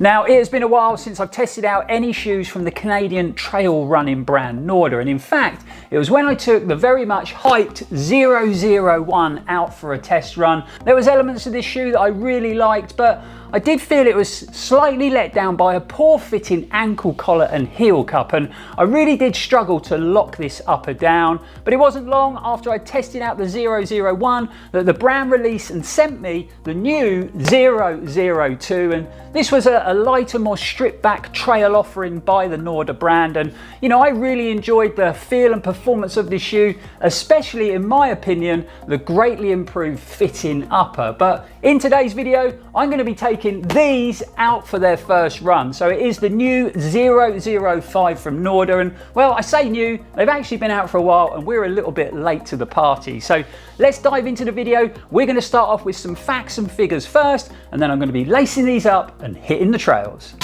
Now, it has been a while since I've tested out any shoes from the Canadian trail running brand Norda, and in fact, it was when I took the very much hyped 001 out for a test run. There was elements of this shoe that I really liked, but I did feel it was slightly let down by a poor fitting ankle collar and heel cup, and I really did struggle to lock this upper down. But it wasn't long after I tested out the 001 that the brand released and sent me the new 002, and this was a lighter, more stripped back trail offering by the Norda brand. And you know, I really enjoyed the feel and performance of this shoe, especially in my opinion the greatly improved fitting upper. But in today's video I'm going to be taking these out for their first run. So it is the new 005 from Norda, and well, I say new, they've actually been out for a while and we're a little bit late to the party. So let's dive into the video. We're going to start off with some facts and figures first, and then I'm going to be lacing these up and hitting the trails.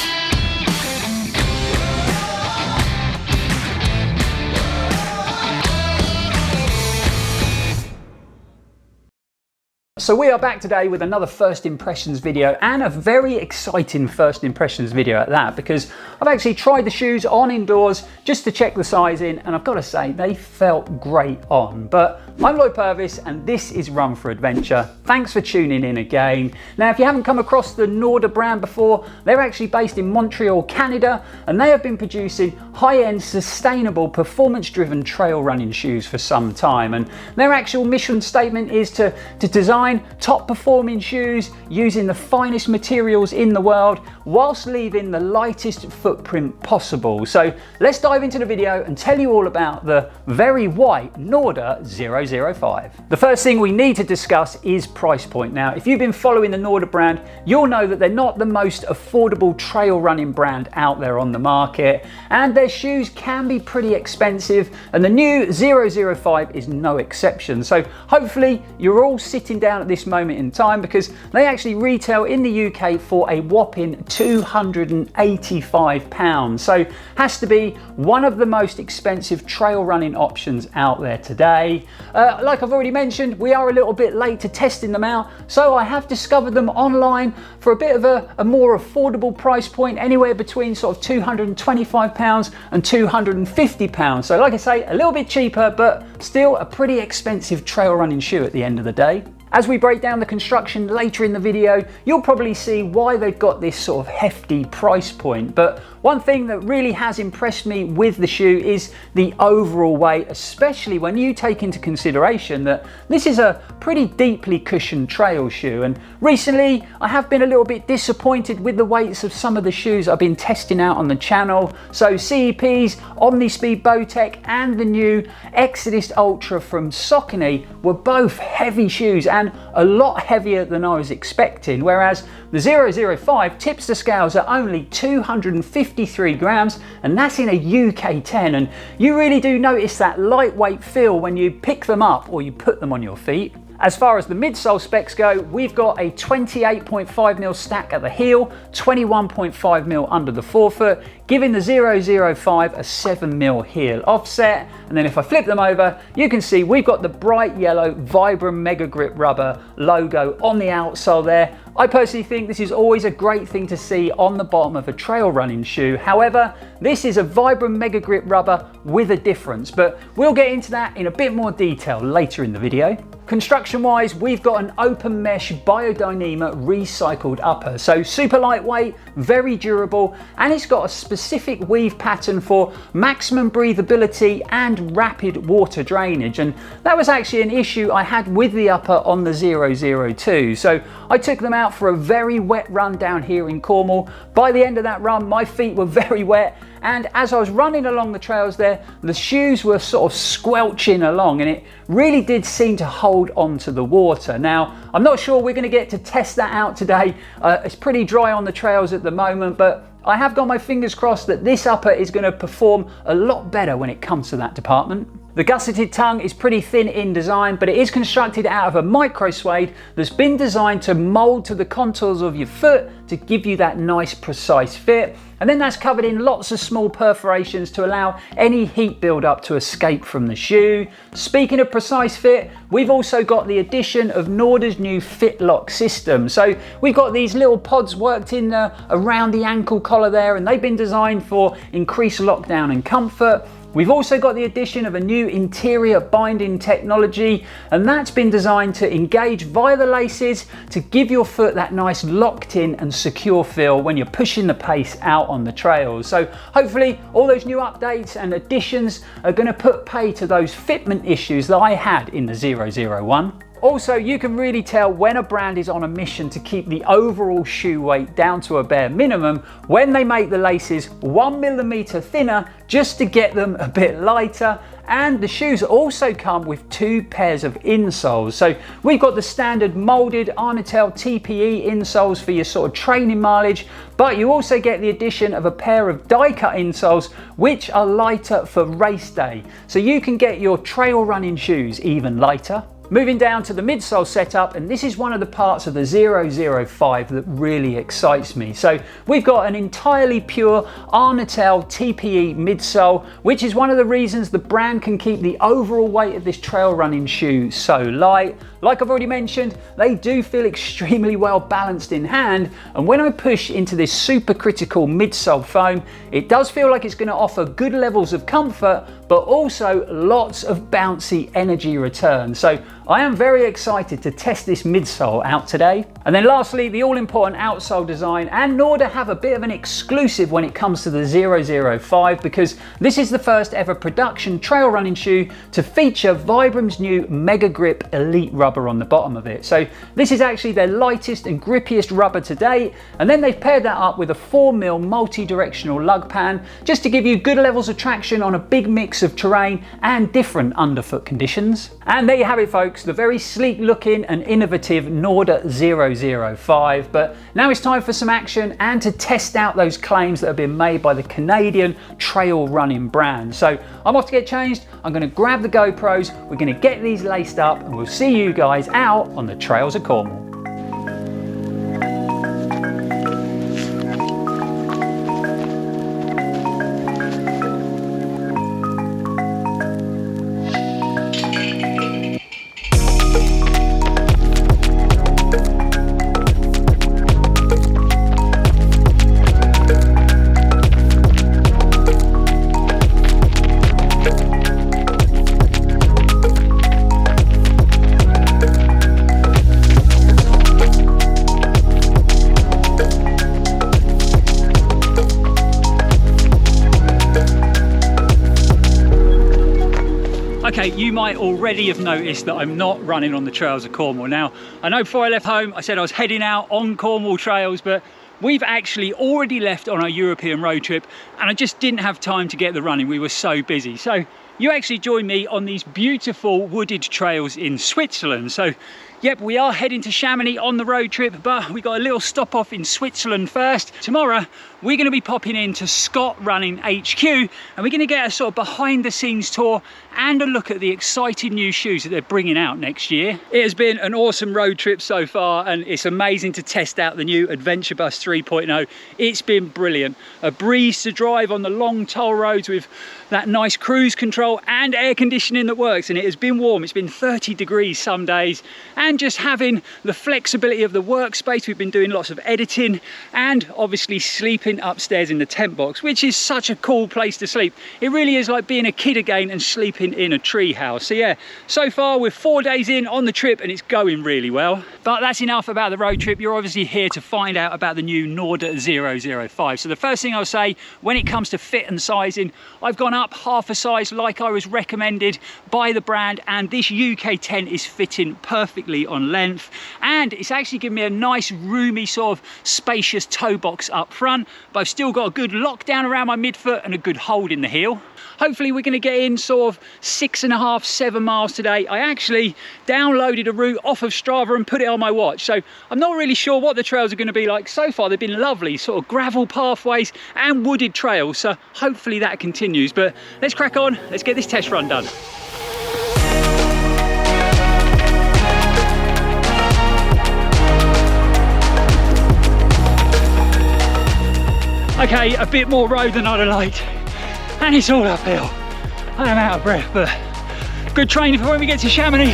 So we are back today with another first impressions video, and a very exciting first impressions video at that, because I've actually tried the shoes on indoors just to check the sizing, and I've got to say they felt great on. But I'm Lloyd Purvis and this is Run4Adventure. Thanks for tuning in again. Now, if you haven't come across the Norda brand before, they're actually based in Montreal, Canada, and they have been producing high-end, sustainable, performance-driven trail running shoes for some time. And their actual mission statement is to design top performing shoes using the finest materials in the world whilst leaving the lightest footprint possible. So let's dive into the video and tell you all about the very white Norda 005. The first thing we need to discuss is price point. Now, if you've been following the Norda brand, you'll know that they're not the most affordable trail running brand out there on the market, and their shoes can be pretty expensive, and the new 005 is no exception. So hopefully you're all sitting down at this moment in time, because they actually retail in the UK for a whopping £285. So has to be one of the most expensive trail running options out there today. Like I've already mentioned, we are a little bit late to testing them out, so I have discovered them online for a bit of a more affordable price point, anywhere between sort of £225 and £250. So like I say, a little bit cheaper, but still a pretty expensive trail running shoe at the end of the day. As we break down the construction later in the video, you'll probably see why they've got this sort of hefty price point. But one thing that really has impressed me with the shoe is the overall weight, especially when you take into consideration that this is a pretty deeply cushioned trail shoe. And recently I have been a little bit disappointed with the weights of some of the shoes I've been testing out on the channel. So CEP's Omnispeed Bowtech and the new Exodus Ultra from Saucony were both heavy shoes, and a lot heavier than I was expecting, whereas the 005 tips the scales at only 253 grams, and that's in a UK 10, and you really do notice that lightweight feel when you pick them up or you put them on your feet. As far as the midsole specs go, we've got a 28.5mm stack at the heel, 21.5mm under the forefoot, giving the 005 a 7mm heel offset. And then if I flip them over, you can see we've got the bright yellow Vibram Mega Grip rubber logo on the outsole there. I personally think this is always a great thing to see on the bottom of a trail running shoe. However, this is a Vibram Mega Grip rubber with a difference, but we'll get into that in a bit more detail later in the video. Construction wise, we've got an open mesh Biodyneema recycled upper, so super lightweight, very durable, and it's got a specific weave pattern for maximum breathability and rapid water drainage. And that was actually an issue I had with the upper on the 002. So I took them out for a very wet run down here in Cornwall. By the end of that run, my feet were very wet, and as I was running along the trails there, the shoes were sort of squelching along, and it really did seem to hold on to the water. Now, I'm not sure we're going to get to test that out today. It's pretty dry on the trails at the moment, but I have got my fingers crossed that this upper is going to perform a lot better when it comes to that department. The gusseted tongue is pretty thin in design, but it is constructed out of a micro suede that's been designed to mold to the contours of your foot, to give you that nice precise fit. And then that's covered in lots of small perforations to allow any heat buildup to escape from the shoe. Speaking of precise fit, we've also got the addition of Norda's new Fit Lock system. So we've got these little pods worked in around the ankle collar there, and they've been designed for increased lockdown and comfort. We've also got the addition of a new interior binding technology, and that's been designed to engage via the laces to give your foot that nice locked in and secure feel when you're pushing the pace out on the trails. So hopefully all those new updates and additions are going to put pay to those fitment issues that I had in the 001. Also, you can really tell when a brand is on a mission to keep the overall shoe weight down to a bare minimum when they make the laces 1 millimeter thinner just to get them a bit lighter. And the shoes also come with 2 pairs of insoles. So we've got the standard molded Arnatel TPE insoles for your sort of training mileage, but you also get the addition of a pair of die cut insoles which are lighter for race day. So you can get your trail running shoes even lighter. Moving down to the midsole setup, and this is one of the parts of the 005 that really excites me. So we've got an entirely pure Arnatel TPE midsole, which is one of the reasons the brand can keep the overall weight of this trail running shoe so light. Like I've already mentioned, they do feel extremely well balanced in hand, and when I push into this supercritical midsole foam, it does feel like it's going to offer good levels of comfort, but also lots of bouncy energy return. So I am very excited to test this midsole out today. And then lastly, the all-important outsole design, and Norda have a bit of an exclusive when it comes to the 005, because this is the first ever production trail running shoe to feature Vibram's new Mega Grip Elite rubber on the bottom of it. So this is actually their lightest and grippiest rubber to date, and then they've paired that up with a 4mm multi-directional lug pan just to give you good levels of traction on a big mix of terrain and different underfoot conditions. And there you have it, folks, the very sleek looking and innovative Norda 005. But now it's time for some action and to test out those claims that have been made by the Canadian trail running brand. So I'm off to get changed, I'm going to grab the GoPros, we're going to get these laced up, and we'll see you guys out on the trails of Cornwall. Okay, you might already have noticed that I'm not running on the trails of Cornwall. Now, I know before I left home, I said I was heading out on Cornwall trails, but we've actually already left on our European road trip, and I just didn't have time to get the running. We were so busy. So you actually joined me on these beautiful wooded trails in Switzerland. So yep, we are heading to Chamonix on the road trip, but we got a little stop off in Switzerland first. Tomorrow, we're going to be popping into Scott Running HQ, and we're going to get a sort of behind the scenes tour and a look at the exciting new shoes that they're bringing out next year. It has been an awesome road trip so far, and it's amazing to test out the new Adventure Bus 3.0. It's been brilliant. A breeze to drive on the long toll roads with that nice cruise control and air conditioning that works, and it has been warm. It's been 30 degrees some days, and just having the flexibility of the workspace. We've been doing lots of editing and obviously sleeping upstairs in the tent box, which is such a cool place to sleep. It really is like being a kid again and sleeping in a tree house. So yeah, so far we're 4 days in on the trip and it's going really well. But that's enough about the road trip. You're obviously here to find out about the new Norda 005. So the first thing I'll say, when it comes to fit and sizing, I've gone up half a size like I was recommended by the brand, and this UK tent is fitting perfectly on length, and it's actually given me a nice roomy sort of spacious toe box up front, but I've still got a good lockdown around my midfoot and a good hold in the heel. Hopefully we're going to get in sort of 6.5, 7 miles today. I actually downloaded a route off of Strava and put it on my watch, so I'm not really sure what the trails are going to be like. So far they've been lovely, sort of gravel pathways and wooded trails, so hopefully that continues. But let's crack on, let's get this test run done. Okay, a bit more road than I'd have liked, and it's all uphill. I am out of breath, but good training for when we get to Chamonix.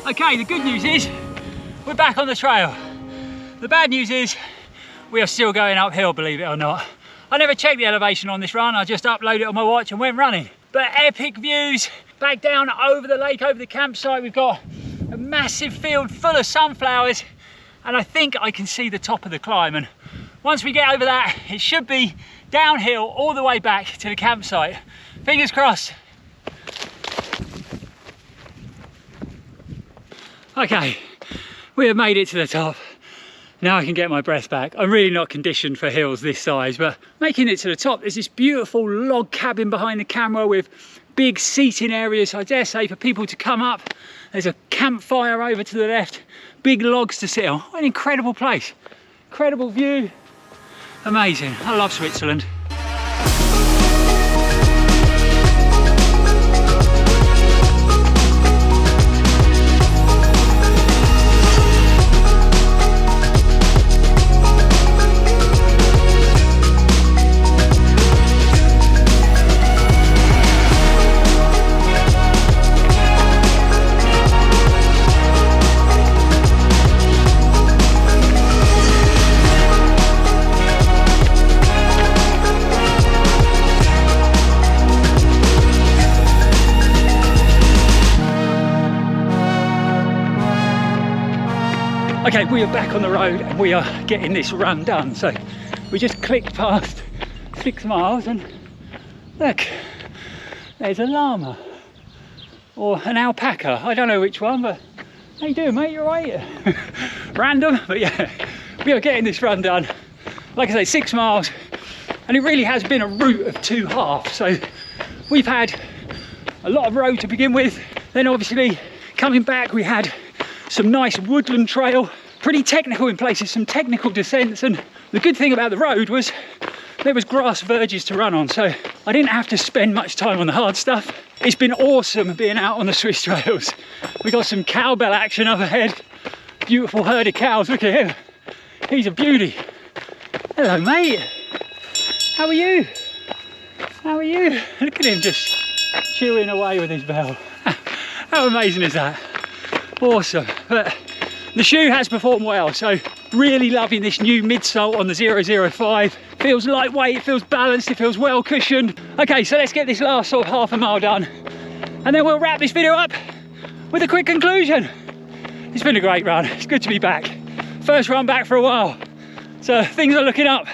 Okay, the good news is we're back on the trail. The bad news is we are still going uphill, believe it or not. I never checked the elevation on this run, I just uploaded it on my watch and went running. But epic views back down over the lake, over the campsite. We've got a massive field full of sunflowers, and I think I can see the top of the climb. And once we get over that, it should be downhill all the way back to the campsite. Fingers crossed. Okay, we have made it to the top. Now I can get my breath back. I'm really not conditioned for hills this size, but making it to the top, there's this beautiful log cabin behind the camera with big seating areas, I dare say, for people to come up. There's a campfire over to the left, big logs to sit on. What an incredible place. Incredible view. Amazing. I love Switzerland. Okay, we are back on the road and we are getting this run done. So we just clicked past 6 miles and look, there's a llama or an alpaca. I don't know which one, but how you doing, mate? You all right? Random, but yeah, we are getting this run done. Like I say, 6 miles, and it really has been a route of 2 halves. So we've had a lot of road to begin with. Then obviously coming back, we had some nice woodland trail, pretty technical in places, some technical descents, and the good thing about the road was there was grass verges to run on, so I didn't have to spend much time on the hard stuff. It's been awesome being out on the Swiss trails. We got some cowbell action up ahead, beautiful herd of cows. Look at him, he's a beauty. Hello mate, how are you? How are you? Look at him just chewing away with his bell. How amazing is that? Awesome. But the shoe has performed well, so really loving this new midsole on the 005. Feels lightweight, it feels balanced, it feels well cushioned. Okay, so let's get this last sort of half a mile done, and then we'll wrap this video up with a quick conclusion. It's been a great run, it's good to be back. First run back for a while, so things are looking up.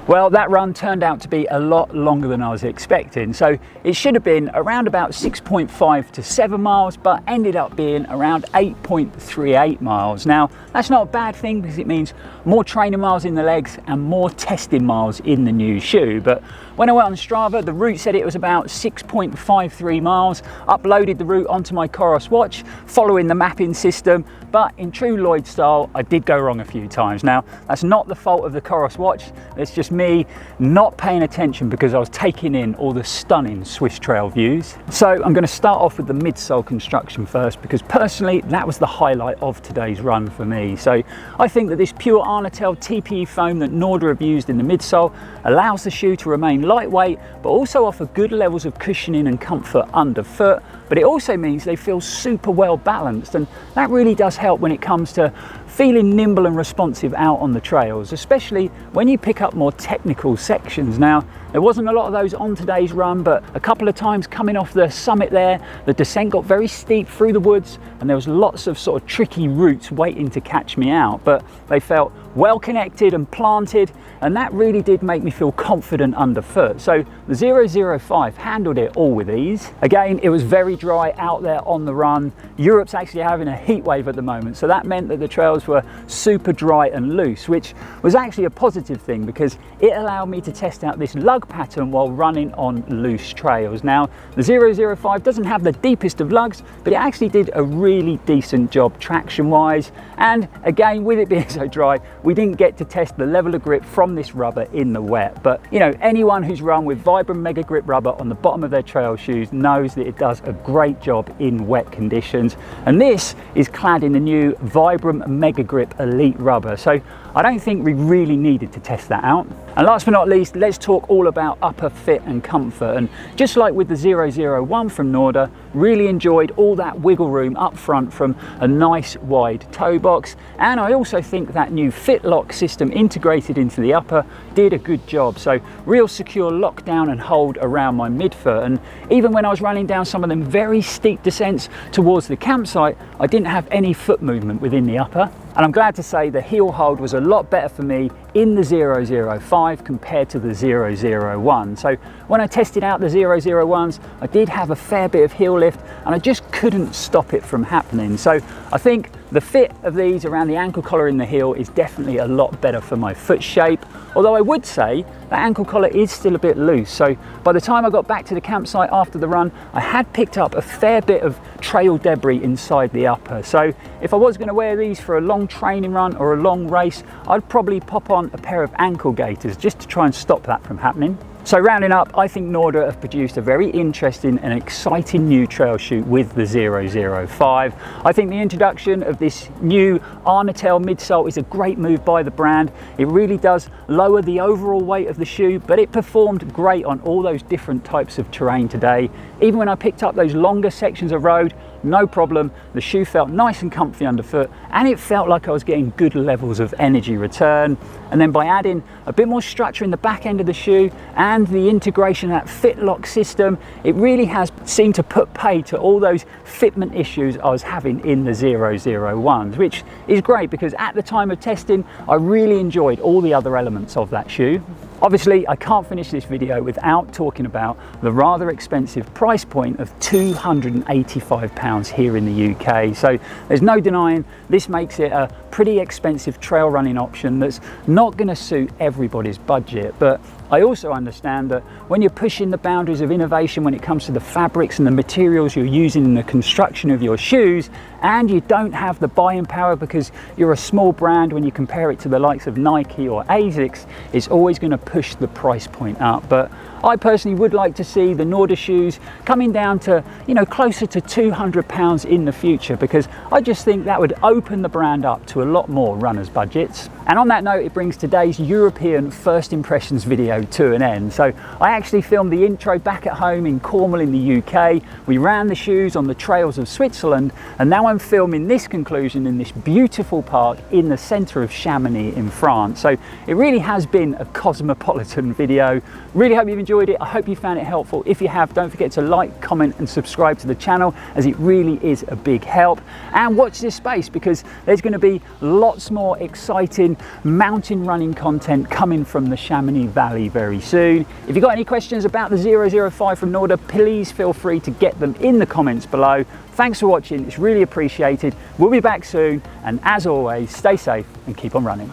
Well, that run turned out to be a lot longer than I was expecting. So it should have been around about 6.5 to 7 miles, but ended up being around 8.38 miles. Now, that's not a bad thing because it means more training miles in the legs and more testing miles in the new shoe. But when I went on Strava, the route said it was about 6.53 miles. Uploaded the route onto my Coros watch, following the mapping system. But in true Lloyd style, I did go wrong a few times. Now, that's not the fault of the Coros watch. It's just me not paying attention because I was taking in all the stunning Swiss trail views. So I'm going to start off with the midsole construction first, because personally, that was the highlight of today's run for me. So I think that this pure Arnatel TPE foam that Norda have used in the midsole allows the shoe to remain lightweight, but also offer good levels of cushioning and comfort underfoot. But it also means they feel super well balanced, and that really does help when it comes to feeling nimble and responsive out on the trails, especially when you pick up more technical sections. Now, there wasn't a lot of those on today's run, but a couple of times coming off the summit there, the descent got very steep through the woods, and there was lots of sort of tricky routes waiting to catch me out, but they felt well connected and planted, and that really did make me feel confident underfoot. So the 005 handled it all with ease. Again, it was very dry out there on the run. Europe's actually having a heat wave at the moment, so that meant that the trails trails were super dry and loose, which was actually a positive thing because it allowed me to test out this lug pattern while running on loose trails. Now, the 005 doesn't have the deepest of lugs, but it actually did a really decent job traction wise. And again, with it being so dry, we didn't get to test the level of grip from this rubber in the wet. But you know, anyone who's run with Vibram Mega Grip rubber on the bottom of their trail shoes knows that it does a great job in wet conditions. And this is clad in the new Vibram Mega Grip Elite rubber. So I don't think we really needed to test that out. And last but not least, let's talk all about upper fit and comfort. And just like with the 001 from Norda, really enjoyed all that wiggle room up front from a nice wide toe box. And I also think that new Fit Lock system integrated into the upper did a good job. So real secure lockdown and hold around my midfoot. And even when I was running down some of them very steep descents towards the campsite, I didn't have any foot movement within the upper. And I'm glad to say the heel hold was a lot better for me in the 005 compared to the 001. So when I tested out the 001s, I did have a fair bit of heel lift and I just couldn't stop it from happening. So I think the fit of these around the ankle collar in the heel is definitely a lot better for my foot shape. Although I would say that ankle collar is still a bit loose. So by the time I got back to the campsite after the run, I had picked up a fair bit of trail debris inside the upper. So if I was going to wear these for a long training run or a long race, I'd probably pop on a pair of ankle gaiters just to try and stop that from happening. So rounding up, I think Norda have produced a very interesting and exciting new trail shoe with the 005. I think the introduction of this new Arnatel midsole is a great move by the brand. It really does lower the overall weight of the shoe, but it performed great on all those different types of terrain today. Even when I picked up those longer sections of road, no problem. The shoe felt nice and comfy underfoot, and it felt like I was getting good levels of energy return. And then by adding a bit more structure in the back end of the shoe and the integration of that Fit Lock system, it really has seemed to put pay to all those fitment issues I was having in the 001s, which is great because at the time of testing, I really enjoyed all the other elements of that shoe. Obviously, I can't finish this video without talking about the rather expensive price point of £285 here in the UK. So there's no denying this makes it a pretty expensive trail running option that's not going to suit everybody's budget. But I also understand that when you're pushing the boundaries of innovation when it comes to the fabrics and the materials you're using in the construction of your shoes, and you don't have the buying power because you're a small brand when you compare it to the likes of Nike or ASICS, it's always going to push the price point up. But I personally would like to see the Norda shoes coming down to, you know, closer to £200 in the future, because I just think that would open the brand up to a lot more runners' budgets. And on that note, it brings today's European first impressions video to an end. So I actually filmed the intro back at home in Cornwall in the UK. We ran the shoes on the trails of Switzerland, and now I'm filming this conclusion in this beautiful park in the centre of Chamonix in France. So it really has been a cosmopolitan video. Really hope you've enjoyed it. I hope you found it helpful. If you have, don't forget to like, comment and subscribe to the channel, as it really is a big help. And watch this space, because there's going to be lots more exciting mountain running content coming from the Chamonix Valley very soon. If you've got any questions about the 005 from Norda, please feel free to get them in the comments below. Thanks for watching, it's really appreciated. We'll be back soon, and as always, stay safe and keep on running.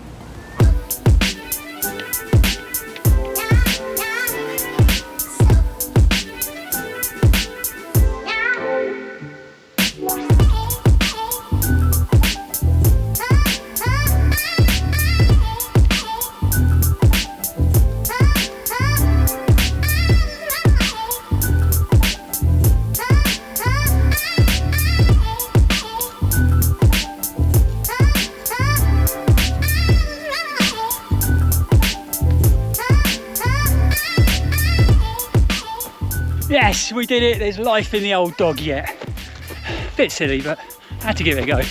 Yes, we did it. There's life in the old dog yet. Bit silly, but I had to give it a go.